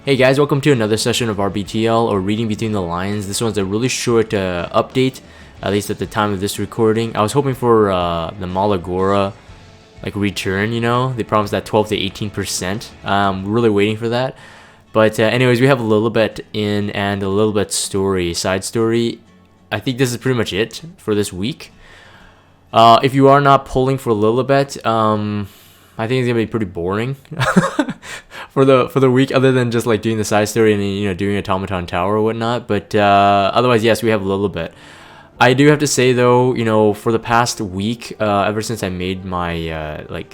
Hey guys, welcome to another session of RBTL, or Reading Between the Lines. This one's a really short update, at least at the time of this recording. I was hoping for the Malagora return, They promised that 12 to 18%. I'm really waiting for that. But anyways, we have Lilibet in and a Lilibet side story. I think this is pretty much it for this week. If you are not pulling for Lilibet, I think it's gonna be pretty boring for the week, other than just doing the side story and doing Automaton Tower or whatnot. But otherwise, yes, we have Lilibet. I do have to say though, for the past week, ever since I made my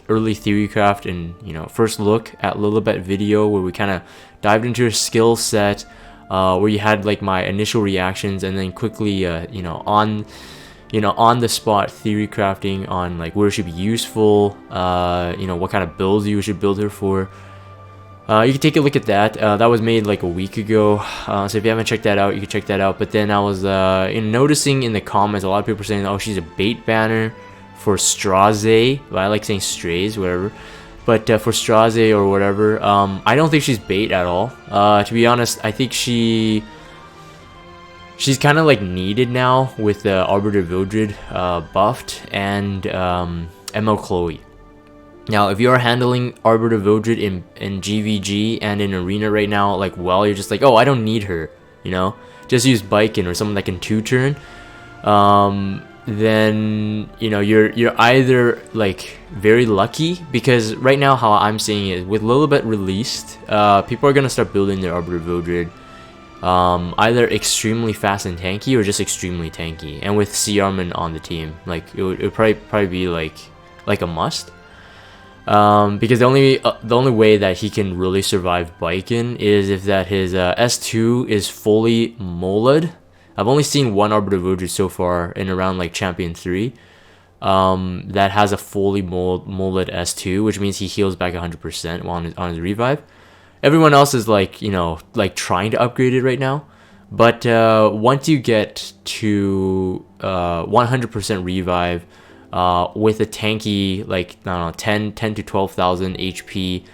early theorycraft and first look at Lilibet video, where we kind of dived into her skill set, where you had my initial reactions, and then quickly on the spot theory crafting on where it should be useful, what kind of builds you should build her for. You can take a look at that. That was made a week ago, so if you haven't checked that out, you can check that out. But then I was noticing in the comments, a lot of people are saying, oh, she's a bait banner for Straze. Well, I like saying strays, whatever. But for Straze or whatever, I don't think she's bait at all. To be honest, I think she's kind of needed now with the Arbiter Vildred buffed and ML Chloe. Now, if you are handling Arbiter Vildred in GVG and in Arena right now, you're just oh, I don't need her, just use Biken or someone that can 2-turn. Then you're either very lucky, because right now how I'm seeing it, with Lilibet released, people are gonna start building their Arbiter Vildred either extremely fast and tanky or just extremely tanky, and with C-Armin on the team, it would probably be a must. Because the only way that he can really survive Biken is if that his S2 is fully molded. I've only seen one Arbiter Vildred so far in around Champion 3 that has a fully molded S2, which means he heals back 100% on his revive. Everyone else is trying to upgrade it right now, but once you get to 100% revive, with a tanky I don't know, 10 to 12,000 HP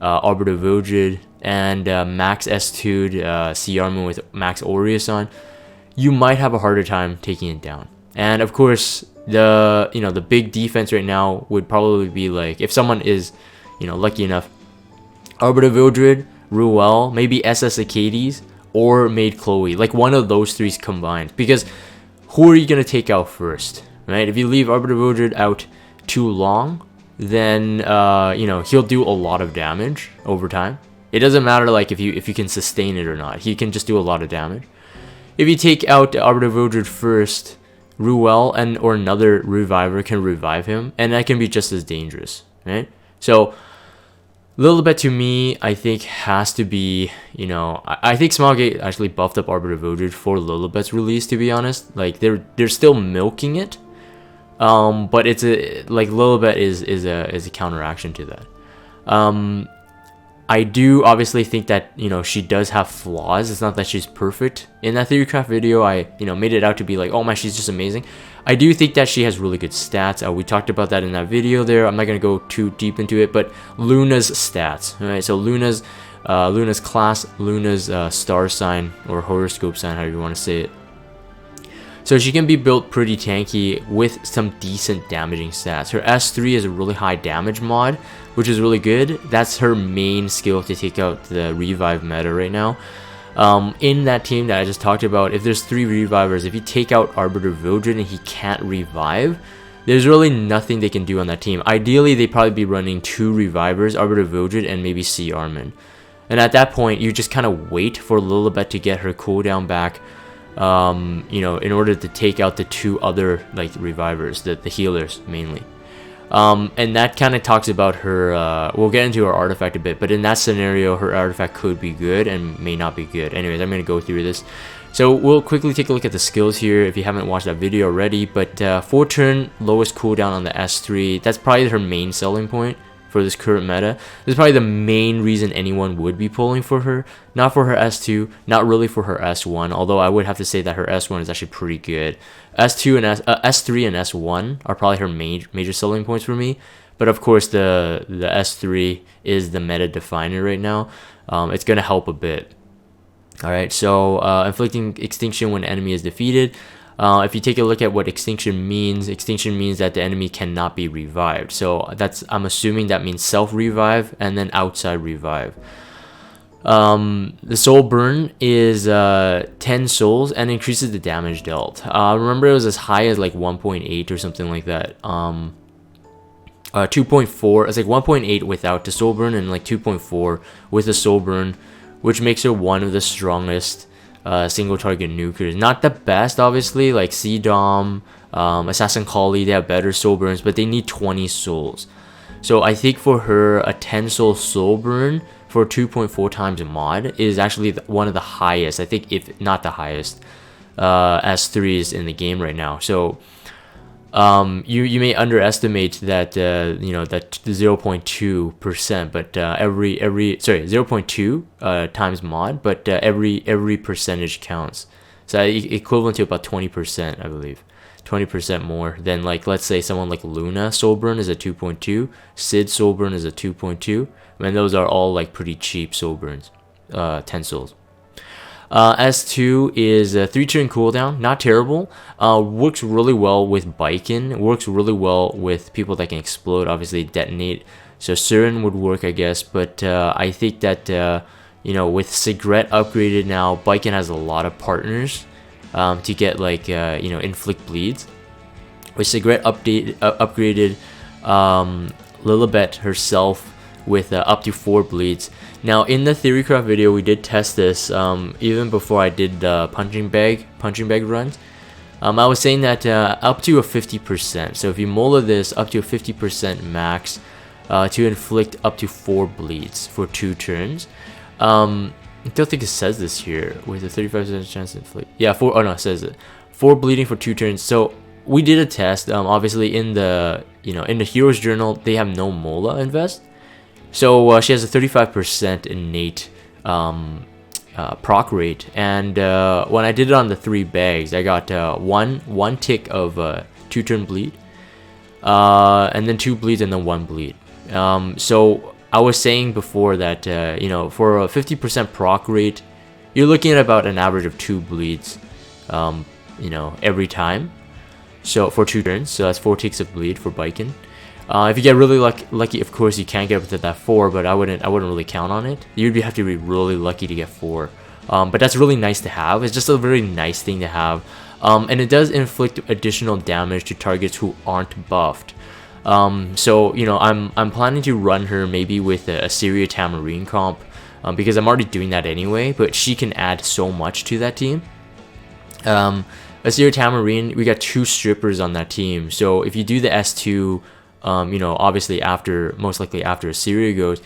Arbiter Vildred and max S2'd C-Armin with max Aureus on, you might have a harder time taking it down. And of course, the big defense right now would probably be if someone is lucky enough, Arbiter Vildred, Ruel, maybe SS Acades, or Maid Chloe, one of those three combined. Because who are you gonna take out first? Right? If you leave Arbiter Vildred out too long, then he'll do a lot of damage over time. It doesn't matter if you can sustain it or not. He can just do a lot of damage. If you take out Arbiter Vildred first, Ruel or another reviver can revive him, and that can be just as dangerous, right? So Lilibet to me, I think, has to be, I think Smilegate actually buffed up Arbiter Vildred for Lilibet's release, to be honest. They're still milking it. But it's Lilibet is a counteraction to that. I do obviously think that she does have flaws. It's not that she's perfect. In that theorycraft video, I made it out to be oh my, she's just amazing. I do think that she has really good stats. We talked about that in that video there. I'm not gonna go too deep into it, but Luna's stats. All right, so Luna's class, Luna's star sign or horoscope sign, however you want to say it. So she can be built pretty tanky with some decent damaging stats. Her S3 is a really high damage mod, which is really good. That's her main skill to take out the revive meta right now. In that team that I just talked about, if there's 3 revivers, if you take out Arbiter Vildred and he can't revive, there's really nothing they can do on that team. Ideally, they'd probably be running 2 revivers, Arbiter Vildred and maybe C-Armin. And at that point, you just kind of wait for Lilibet to get her cooldown back, in order to take out the 2 other revivers, the healers mainly. And that kind of talks about her, we'll get into her artifact a bit, but in that scenario, her artifact could be good and may not be good. Anyways, I'm going to go through this. So we'll quickly take a look at the skills here if you haven't watched that video already. But 4-turn lowest cooldown on the S3, that's probably her main selling point for this current meta. This is probably the main reason anyone would be pulling for her. Not for her S2, not really for her S1, although I would have to say that her S1 is actually pretty good. S3 and S1 are probably her major selling points for me. But of course, the S3 is the meta definer right now. It's gonna help a bit. All right, so inflicting extinction when enemy is defeated. If you take a look at what extinction means that the enemy cannot be revived. So I'm assuming that means self revive and then outside revive. The soul burn is 10 souls and increases the damage dealt. Remember it was as high as like 1.8 or something like that. 2.4, it's like 1.8 without the soul burn and like 2.4 with the soul burn, which makes her one of the strongest single target nukers. Not the best, obviously, like CDOM, Assassin Collie, they have better soul burns, but they need 20 souls. So I think for her, a 10 soul burn for 2.4 times mod is actually one of the highest, I think, if not the highest, S3s in the game right now. So you may underestimate that that 0.2%, but every 0.2 times mod, but every percentage counts. So equivalent to about 20%, I believe. 20% more than, like, let's say someone like Luna soul burn is a 2.2, Sid soul burn is a 2.2, and those are all like pretty cheap soul burns, 10 souls. S2 is a 3-turn cooldown, not terrible. Works really well with Baiken, works really well with people that can explode, obviously detonate. So Siren would work, I guess, but I think that with Cigarette upgraded now, Baiken has a lot of partners to get like inflict bleeds. With Cigarette upgraded, Lilibet herself with up to 4 bleeds. Now in the theorycraft video we did test this even before I did the punching bag runs. I was saying that up to a 50%, so if you mola this up to a 50% max to inflict up to 4 bleeds for 2 turns. I don't think it says this here with a 35% chance to inflict. Yeah, it says it. 4 bleeding for 2 turns. So we did a test. Obviously in the in the hero's journal they have no mola invest. So she has a 35% innate proc rate, and when I did it on the 3 bags, I got one tick of 2-turn bleed, and then 2 bleeds, and then 1 bleed. So I was saying before that for a 50% proc rate, you're looking at about an average of 2 bleeds, every time. So for 2 turns, so that's 4 ticks of bleed for Baiken. If you get really lucky, of course you can get up to that 4, but I wouldn't really count on it. You'd have to be really lucky to get 4. But that's really nice to have. It's just a very nice thing to have. And it does inflict additional damage to targets who aren't buffed. So I'm planning to run her maybe with a Syria Tamarine comp, because I'm already doing that anyway, but she can add so much to that team. Syria Tamarine, we got 2 strippers on that team, so if you do the S2, obviously most likely after Assyria goes,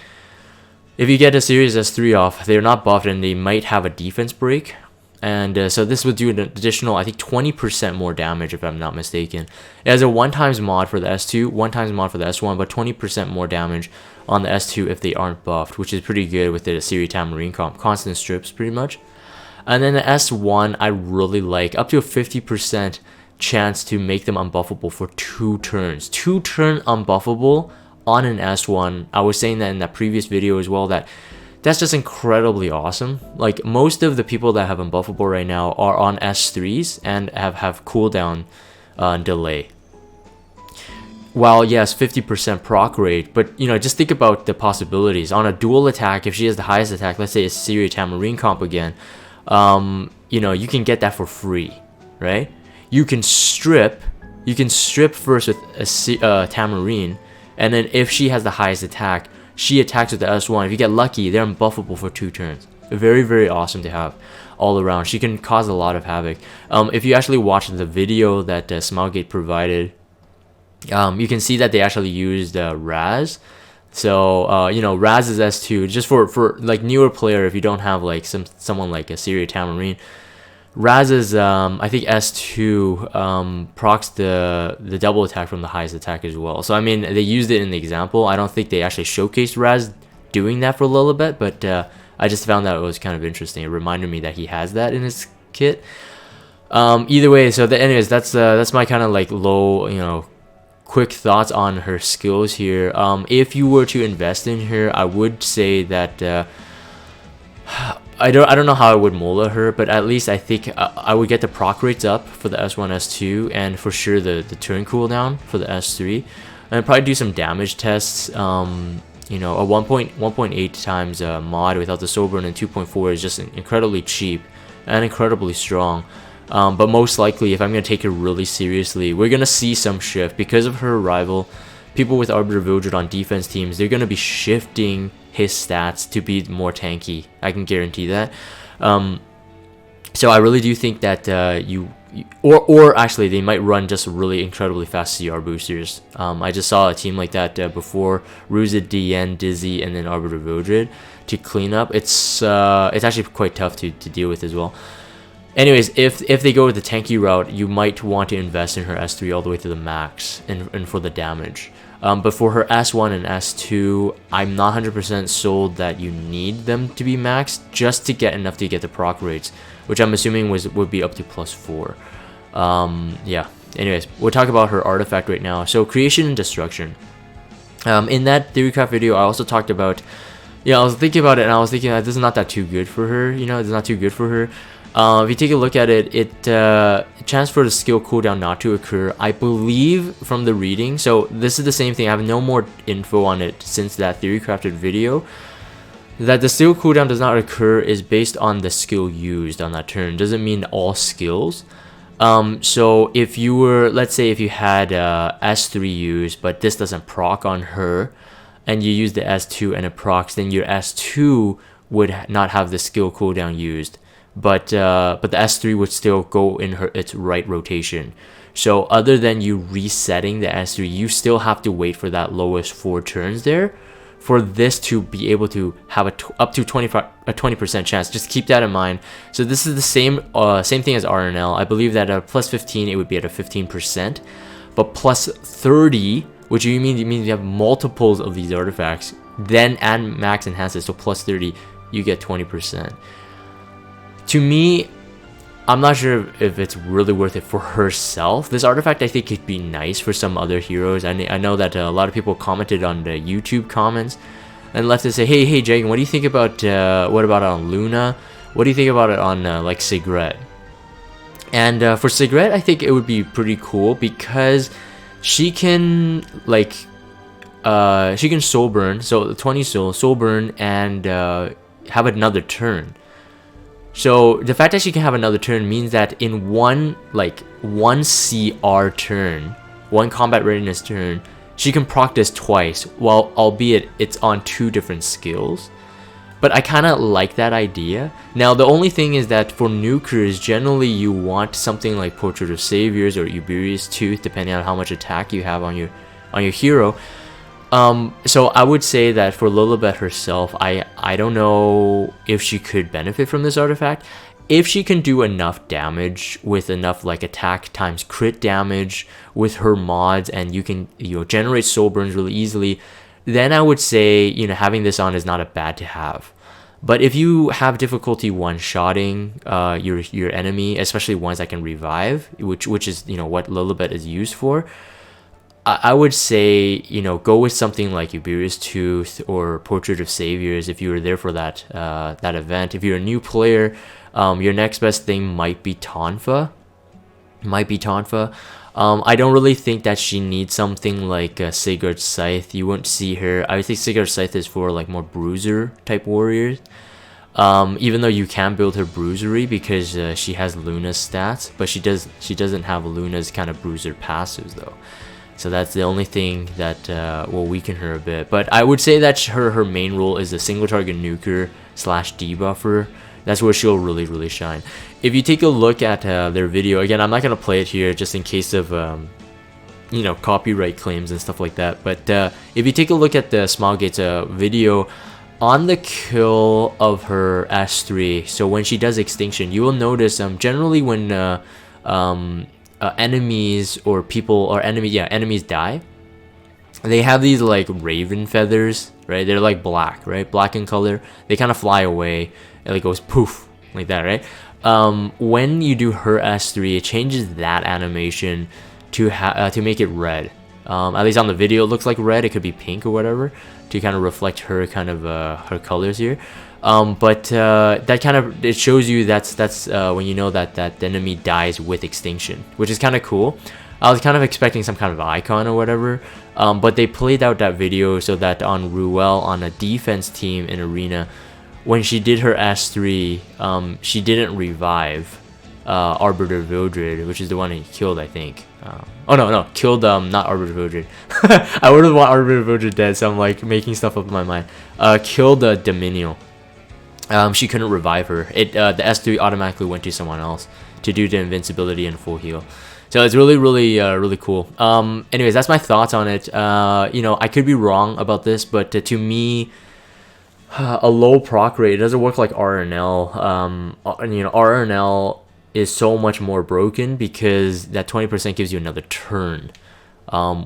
if you get a Assyria's S3 off, they're not buffed and they might have a defense break, and so this would do an additional, I think, 20% more damage if I'm not mistaken. It has a 1x mod for the S2, 1x mod for the S1, but 20% more damage on the S2 if they aren't buffed, which is pretty good with the Assyria Tamarine comp, constant strips pretty much. And then the S1 I really like, up to a 50% chance to make them unbuffable for 2 turns. 2 turn unbuffable on an S1. I was saying that in that previous video as well, that's just incredibly awesome. Like, most of the people that have unbuffable right now are on S3s and have cooldown delay. While yes, 50% proc rate, but just think about the possibilities. On a dual attack, if she has the highest attack, let's say it's Syria Tamarine comp again, you can get that for free, right? You can strip first with a Tamarine, and then if she has the highest attack, she attacks with the S1. If you get lucky, they're unbuffable for 2 turns. Very, very awesome to have all around. She can cause a lot of havoc. If you actually watch the video that Smilegate provided, you can see that they actually used Raz. So Raz is S2 just for like newer player. If you don't have like someone like a Syria Tamarine, Raz is I think S2 procs the double attack from the highest attack as well. So I mean, they used it in the example. I don't think they actually showcased Raz doing that for Lilibet, but I just found that it was kind of interesting. It reminded me that he has that in his kit. Either way, so anyways, that's my kind of like low quick thoughts on her skills here. If you were to invest in her, I would say that I don't know how I would mola her, but at least I think I would get the proc rates up for the S1, S2, and for sure the turn cooldown for the S3, and probably do some damage tests. You know, a 1.8 times mod without the soul burn and 2.4 is just incredibly cheap and incredibly strong. But most likely, if I'm going to take her really seriously, we're going to see some shift. Because of her arrival, people with Arbiter Vildred on defense teams, they're going to be shifting his stats to be more tanky. I can guarantee that. So I really do think that or actually they might run just really incredibly fast CR boosters. I just saw a team like that before. Ruzid, DN, Dizzy, and then Arbiter Vildred to clean up. It's actually quite tough to deal with as well. Anyways, if they go with the tanky route, you might want to invest in her S3 all the way to the max and for the damage. But for her S1 and S2, I'm not 100% sold that you need them to be maxed just to get enough to get the proc rates, which I'm assuming would be up to +4. Yeah. Anyways, we'll talk about her artifact right now. So creation and destruction. In that theorycraft video, I also talked about. Yeah, I was thinking about it, and I was thinking that this is not that too good for her. You know, it's not too good for her. If you take a look at it, chance for the skill cooldown not to occur, I believe from the reading. So this is the same thing. I have no more info on it since that theorycrafted video. That the skill cooldown does not occur is based on the skill used on that turn. Doesn't mean all skills. So if you were, let's say if you had S3 used, but this doesn't proc on her, and you use the S2 and it procs, then your S2 would not have the skill cooldown used. But the S3 would still go in its right rotation. So other than you resetting the S3, you still have to wait for that lowest 4 turns there for this to be able to have up to 20% chance. Just keep that in mind. So this is the same thing as RNL. I believe that at +15 it would be at a 15%, but +30, which means you have multiples of these artifacts, then add max enhances, so +30, you get 20%. To me, I'm not sure if it's really worth it for herself. This artifact I think could be nice for some other heroes. I know that a lot of people commented on the YouTube comments and left to say, hey Jagan, what do you think about what about on Luna? What do you think about it on like Sigret? And for Sigret, I think it would be pretty cool because she can like she can soul burn, so 20 soul burn and have another turn. So the fact that she can have another turn means that in one CR turn, one combat readiness turn, she can proc this twice, while albeit it's on 2 different skills. But I kind of like that idea. Now the only thing is that for nukers, generally you want something like Portrait of Saviors or Uberius Tooth, depending on how much attack you have on your hero. So I would say that for Lilibet herself, I don't know if she could benefit from this artifact. If she can do enough damage with enough like attack times crit damage with her mods, and you can generate soul burns really easily, then I would say having this on is not a bad to have. But if you have difficulty one-shotting your enemy, especially ones that can revive, which is what Lilibet is used for, I would say, go with something like Uberius Tooth or Portrait of Saviors if you were there for that event. If you're a new player, your next best thing might be Tonfa. I don't really think that she needs something like Sigurd's Scythe. You won't see her. I think Sigurd's Scythe is for like more bruiser type warriors. Even though you can build her bruisery because she has Luna's stats, but she doesn't have Luna's kind of bruiser passives though. So that's the only thing that will weaken her a bit. But I would say that her main role is a single target nuker / debuffer. That's where she'll really shine. If you take a look at their video, again, I'm not going to play it here just in case of copyright claims and stuff like that. But if you take a look at the Smilegate's video, on the kill of her S3, so when she does extinction, you will notice generally when enemies or people or enemies die, they have these like raven feathers, right? They're like black, right? Black in color. They kind of fly away and it goes poof like that, right? When you do her S3, it changes that animation to make it red. At least on the video it looks like red. It could be pink or whatever to kind of reflect her kind of her colors here. But that kind of, it shows you that's when you know that the enemy dies with extinction, which is kind of cool. I was kind of expecting some kind of icon or whatever, but they played out that video so that on Ruel, on a defense team in Arena, when she did her S3, she didn't revive Arbiter Vildred, which is the one he killed, I think. Oh no, killed not Arbiter Vildred. I wouldn't want Arbiter Vildred dead, so I'm like making stuff up in my mind. Killed Dominion. She couldn't revive her. The S3 automatically went to someone else to do the invincibility and full heal. So it's really cool. Anyways, that's my thoughts on it. You know, I could be wrong about this, but to me, a low proc rate, it doesn't work like RNL. You know, RNL is so much more broken because that 20% gives you another turn,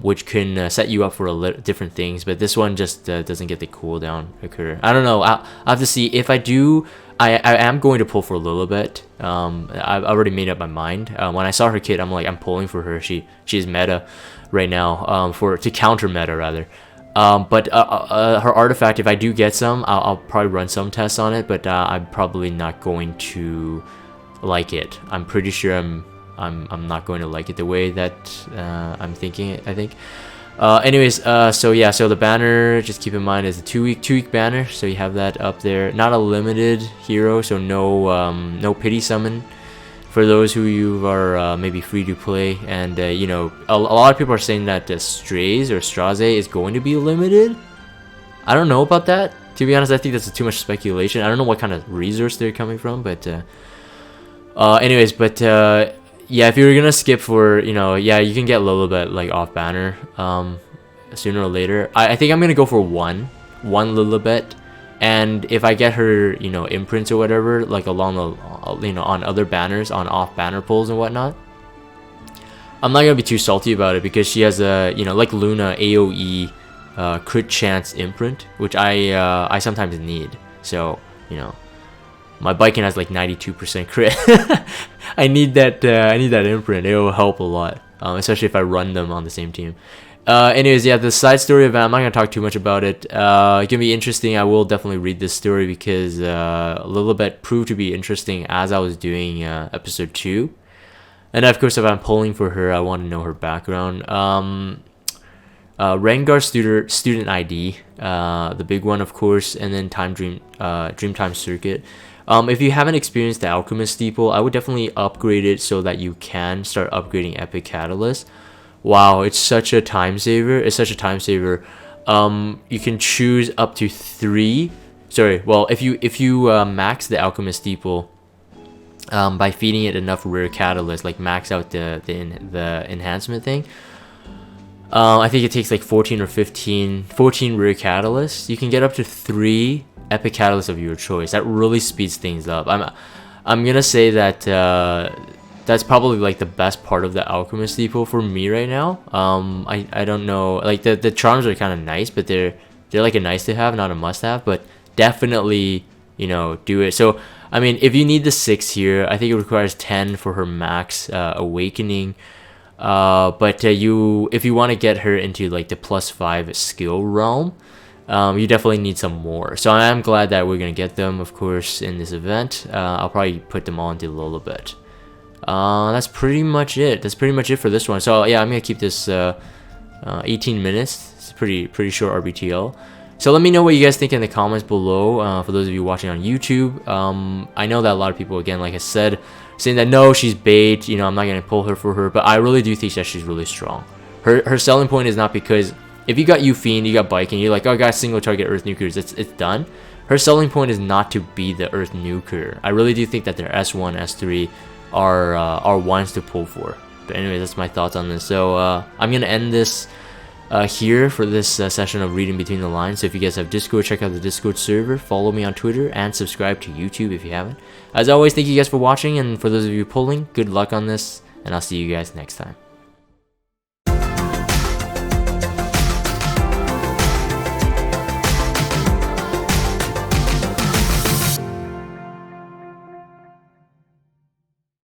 which can set you up for different things. But this one just doesn't get the cooldown occur. I don't know. I'll have to see. If I do, I am going to pull for Lilibet. I've already made up my mind. When I saw her kit, I'm like, I'm pulling for her. She's meta right now, to counter meta rather. But her artifact, if I do get some, I'll probably run some tests on it, but I'm probably not going to like it. I'm pretty sure I'm not going to like it the way that I'm thinking it, I think. Anyways, so yeah, so the banner, just keep in mind, is a two week banner, so you have that up there. Not a limited hero, so no pity summon for those who you are maybe free to play. And you know, a lot of people are saying that Straze or Straze is going to be limited. I don't know about that, to be honest. I think that's too much speculation. I don't know what kind of resource they're coming from, but anyways, but yeah, if you're gonna skip for, you know, yeah, you can get Lilibet like off banner sooner or later. I think I'm gonna go for one Lilibet, and if I get her, you know, imprints or whatever, like along the, you know, on other banners, on off banner pulls and whatnot, I'm not gonna be too salty about it because she has a, you know, like Luna, AOE crit chance imprint, which I sometimes need. So, you know, my Biking has like 92% crit. I need that imprint. It will help a lot, especially if I run them on the same team. Anyways, yeah, the side story event, I'm not gonna talk too much about it. It's gonna be interesting. I will definitely read this story because Lilibet proved to be interesting as I was doing episode 2. And of course, if I'm pulling for her, I want to know her background. Rengar student ID, the big one, of course, and then Dreamtime Circuit. If you haven't experienced the Alchemist Steeple, I would definitely upgrade it so that you can start upgrading Epic Catalyst. Wow, it's such a time saver. It's such a time saver. You can choose up to 3. Sorry, well, if you max the Alchemist Steeple by feeding it enough rare catalyst, like max out the enhancement thing. I think it takes like 14 rare catalysts. You can get up to 3 epic catalysts of your choice. That really speeds things up. I'm gonna say that that's probably like the best part of the Alchemist Depot for me right now. I don't know, like the charms are kind of nice, but they're like a nice to have, not a must have. But definitely, you know, do it. So I mean, if you need the 6 here, I think it requires 10 for her max awakening. But if you want to get her into like the +5 skill realm, you definitely need some more. So I am glad that we're gonna get them, of course, in this event. I'll probably put them all into Lilibet. That's pretty much it. That's pretty much it for this one. So yeah, I'm gonna keep this 18 minutes. It's pretty short RBTL. So let me know what you guys think in the comments below. For those of you watching on YouTube, I know that a lot of people, again, like I said, saying that no, she's bait. You know, I'm not gonna pull her for her, but I really do think that she's really strong. Her selling point is not because if you got Fiend, you got Bike, and you're like, oh, I got single target Earth Nukers, it's done. Her selling point is not to be the Earth Nuker. I really do think that their S1, S3 are ones to pull for. But anyway, that's my thoughts on this. So I'm gonna end this here for this session of reading between the lines. So if you guys have Discord, check out the Discord server, follow me on Twitter, and subscribe to YouTube if you haven't. As always, thank you guys for watching, and for those of you pulling, good luck on this, and I'll see you guys next time.